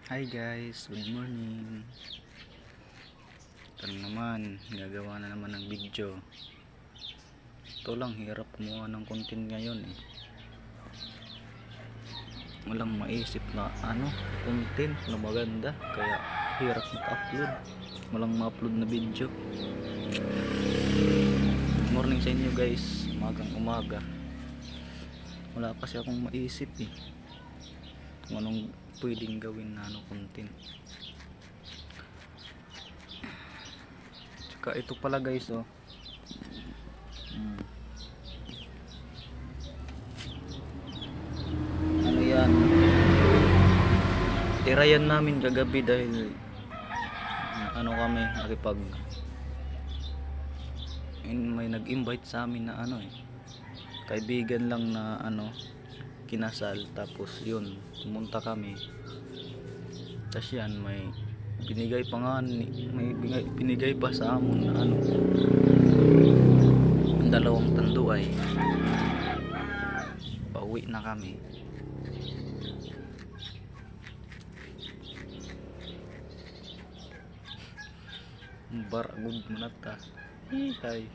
Hi guys, good morning. Ito na naman, gagawa na naman ng video. Ito lang, hirap kumuha ng content ngayon eh. Walang maisip na content na maganda, kaya hirap mag-upload. Walang ma-upload na video. Good morning sa inyo guys, umagang umaga. Wala kasi akong maisip eh kung anong pwedeng gawin na content. Tsaka ito pala guys ano yan, tirayan namin kagabi dahil kami may nag-invite sa amin na kaibigan lang na kinasal, tapos yun pumunta kami. Tapos yan, may binigay pa sa amon na ang dalawang tanduay. Pauwi na kami. Baragod mo na ta. Hitay.